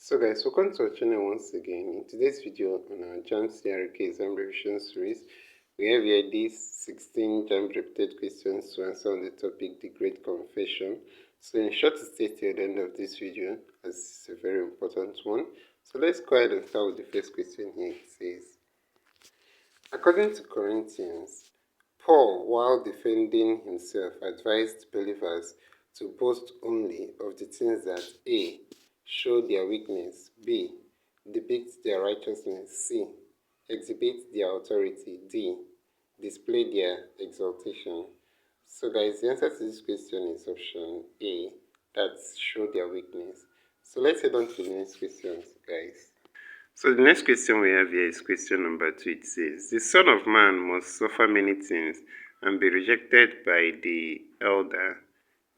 So guys, welcome to our channel once again. In today's video on our JAMB CRK exam revision series, we have here these 16 JAMB repeated questions to answer on the topic The Great Confession. So in short, stay till the end of this video as it's a very important one. So let's go ahead and start with the first question here. It says, according to Corinthians, Paul, while defending himself, advised believers to boast only of the things that A. show their weakness, B. depict their righteousness, C. exhibit their authority, D. display their exaltation. So guys, the answer to this question is option A, that show their weakness. So let's head on to the next question, guys. So the next question we have here is question number 2. It says, the Son of Man must suffer many things and be rejected by the elder.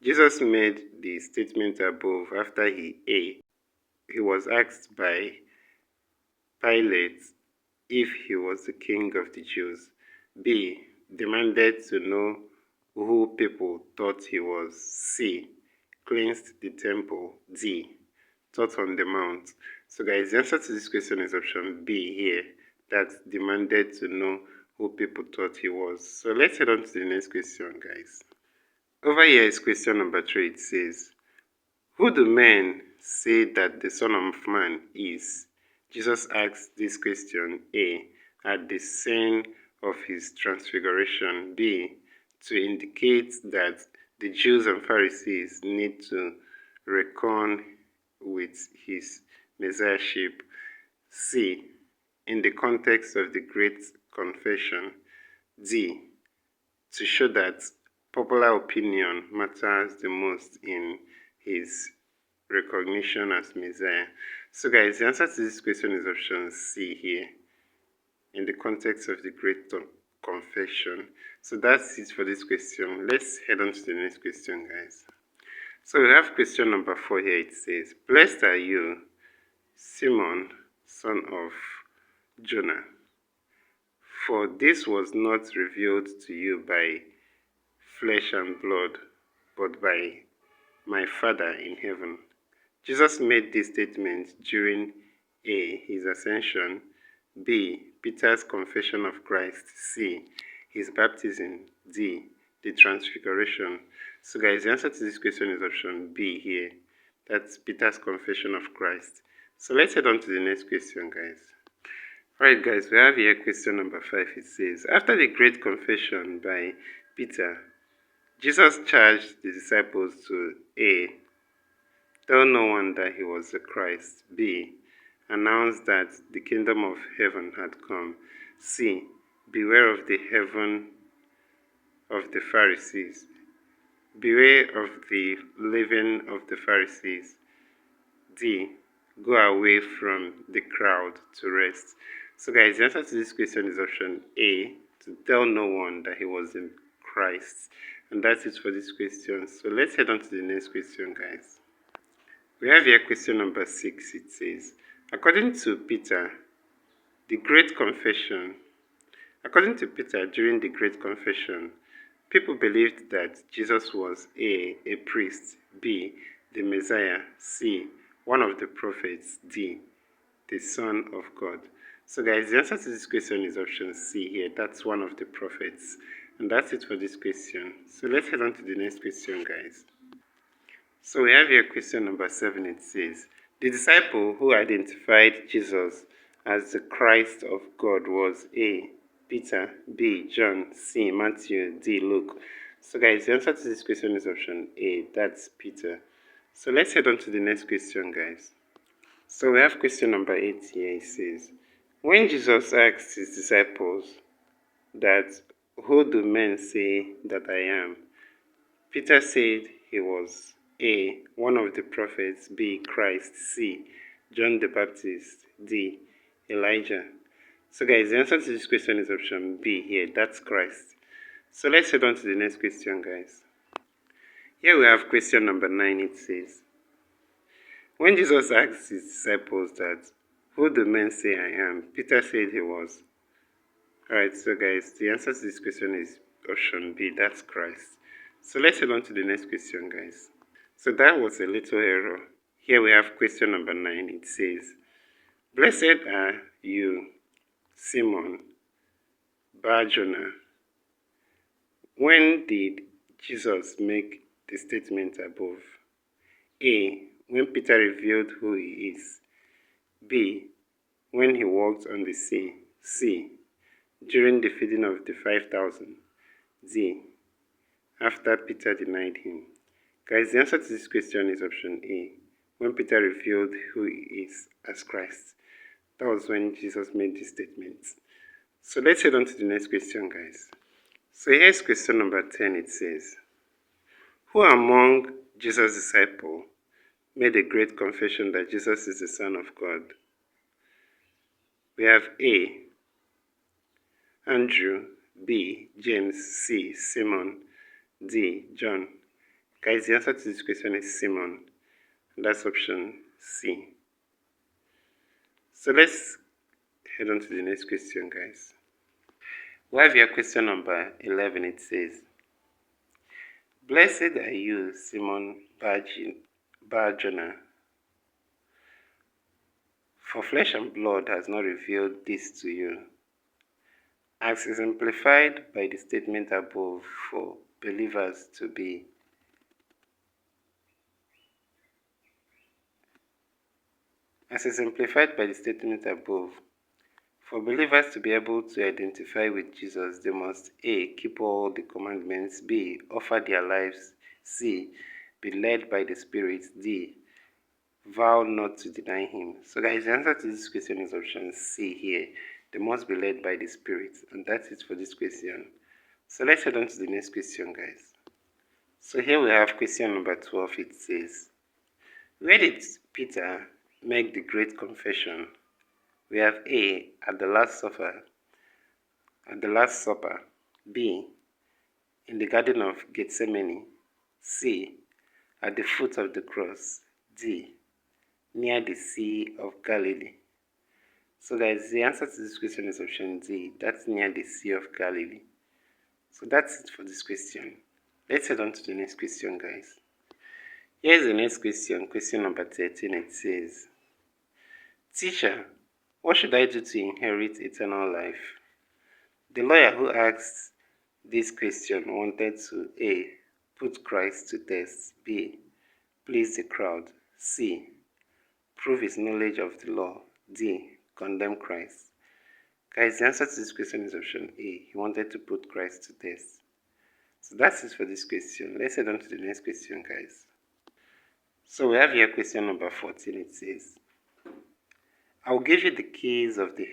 Jesus made the statement above after he was asked by Pilate if he was the king of the Jews. B. demanded to know who people thought he was. C. cleansed the temple. D. taught on the mount. So guys, the answer to this question is option B here, that demanded to know who people thought he was. So let's head on to the next question, guys. Over here is question number 3. It says, who do men say that the Son of Man is? Jesus asked this question, A. at the scene of his transfiguration, B. to indicate that the Jews and Pharisees need to reckon with his messiahship, C. in the context of the Great Confession, D. to show that popular opinion matters the most in his recognition as Messiah. So guys, the answer to this question is option C here, in the context of the Great Confession. So that's it for this question. Let's head on to the next question, guys. So we have question number 4 here. It says, blessed are you, Simon, son of Jonah, for this was not revealed to you by flesh and blood, but by my Father in heaven. Jesus made this statement during A. his ascension, B. Peter's confession of Christ, C. his baptism, D. the transfiguration. So guys, the answer to this question is option B here. That's Peter's confession of Christ. So let's head on to the next question, guys. Alright guys, we have here question number 5. It says, after the great confession by Peter, Jesus charged the disciples to A. tell no one that he was the Christ, B. announce that the kingdom of heaven had come, C. beware of the heaven of the Pharisees, beware of the leaven of the Pharisees, D. go away from the crowd to rest. So guys, the answer to this question is option A, to tell no one that he was in Christ. And that's it for this question. So let's head on to the next question, guys. We have here question number 6. It says, according to Peter, during the Great Confession, people believed that Jesus was A. a priest, B. the Messiah, C. one of the prophets, D. the Son of God. So guys, the answer to this question is option C here. That's one of the prophets. And that's it for this question. So let's head on to the next question, guys. So we have here question number 7. It says, the disciple who identified Jesus as the Christ of God was A. Peter, B. John, C. Matthew, D. Luke. So guys, the answer to this question is option A. That's Peter. So let's head on to the next question, guys. So we have question number 8 here. It says, when Jesus asked his disciples that, who do men say that I am? Peter said he was A. one of the prophets, B. Christ, C. John the Baptist, D. Elijah. So guys, the answer to this question is option B here. That's Christ. So let's head on to the next question, guys. Here we have question number 9. It says, when Jesus asked his disciples that, who do men say I am? Peter said he was. Alright, so guys, the answer to this question is option B. That's Christ. So let's head on to the next question, guys. So that was a little error Here we have question number 9. It says, "Blessed are you, Simon Bar-Jonah." When did Jesus make the statement above? A. When Peter revealed who he is. B. When he walked on the sea. C. During the feeding of the 5,000. D. After Peter denied him. Guys, the answer to this question is option A. When Peter revealed who he is as Christ. That was when Jesus made this statement. So let's head on to the next question, guys. So here's question number 10. It says, who among Jesus' disciples made a great confession that Jesus is the Son of God? We have A. Andrew, B. James, C. Simon, D. John. Guys, the answer to this question is Simon. That's option C. So let's head on to the next question, guys. We have here question number 11. It says, "Blessed are you, Simon Bar-Jonah, for flesh and blood has not revealed this to you, as exemplified by the statement above for believers to be For believers to be able to identify with Jesus, they must A. Keep all the commandments, B. Offer their lives, C. Be led by the Spirit, D. Vow not to deny him." So guys, the answer to this question is option C here. They must be led by the Spirit, and that's it for this question. So let's head on to the next question, guys. So here we have question number 12. It says, where did Peter make the great confession? We have A. At the Last Supper. B. In the Garden of Gethsemane. C. At the foot of the cross. D. Near the Sea of Galilee. So guys, the answer to this question is option D. That's near the Sea of Galilee. So that's it for this question. Let's head on to the next question, guys. Here's the next question, question number 13. It says, "Teacher, what should I do to inherit eternal life?" The lawyer who asked this question wanted to A. Put Christ to test, B. Please the crowd, C. Prove his knowledge of the law, D. Condemn Christ. Guys, the answer to this question is option A. He wanted to put Christ to test. So that's it for this question. Let's head on to the next question, guys. So we have here question number 14. It says, I'll give you the keys of the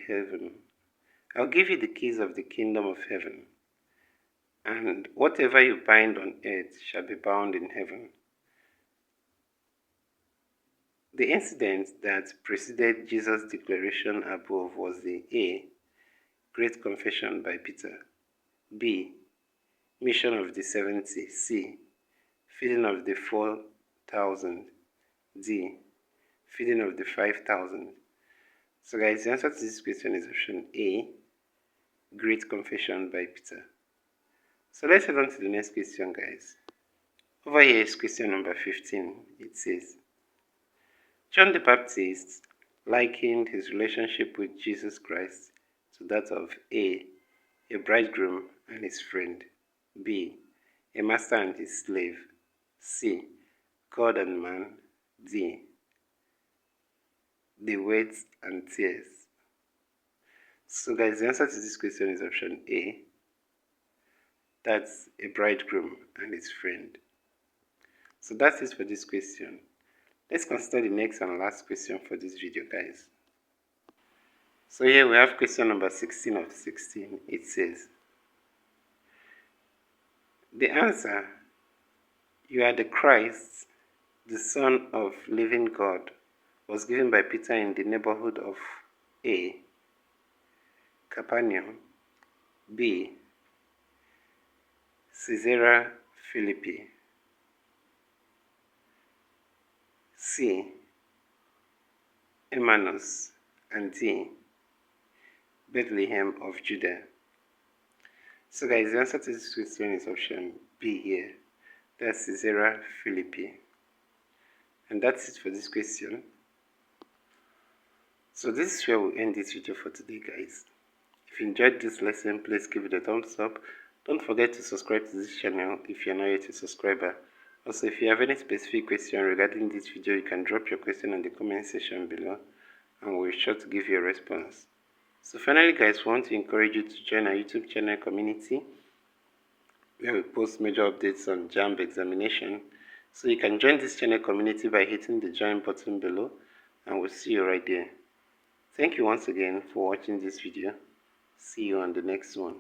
kingdom of heaven, and whatever you bind on earth shall be bound in heaven. The incident that preceded Jesus' declaration above was the A. Great Confession by Peter, B. Mission of the 70, C. Feeding of the 4,000, D. Feeding of the 5,000. So guys, the answer to this question is option A. Great Confession by Peter. So let's head on to the next question, guys. Over here is question number 15. It says, John the Baptist likened his relationship with Jesus Christ to that of A. bridegroom and his friend, B. a master and his slave, C. God and man, D. the weight and tears. So guys, the answer to this question is option A. That's a bridegroom and his friend. So that's it for this question. Let's consider the next and last question for this video, guys. So here we have question number 16 of 16. It says, the answer, you are the Christ, the Son of living God, was given by Peter in the neighborhood of A. Capernaum, B. Caesarea Philippi, C. Emmaus, and D. Bethlehem of Judah. So guys, the answer to this question is option B here. That's Caesarea Philippi. And that's it for this question. So this is where we'll end this video for today, guys. If you enjoyed this lesson, please give it a thumbs up. Don't forget to subscribe to this channel if you're not yet a subscriber. Also, if you have any specific question regarding this video, you can drop your question in the comment section below and we'll be sure to give you a response. So finally, guys, we want to encourage you to join our YouTube channel community where we post major updates on JAMB examination. So you can join this channel community by hitting the join button below and we'll see you right there. Thank you once again for watching this video. See you on the next one.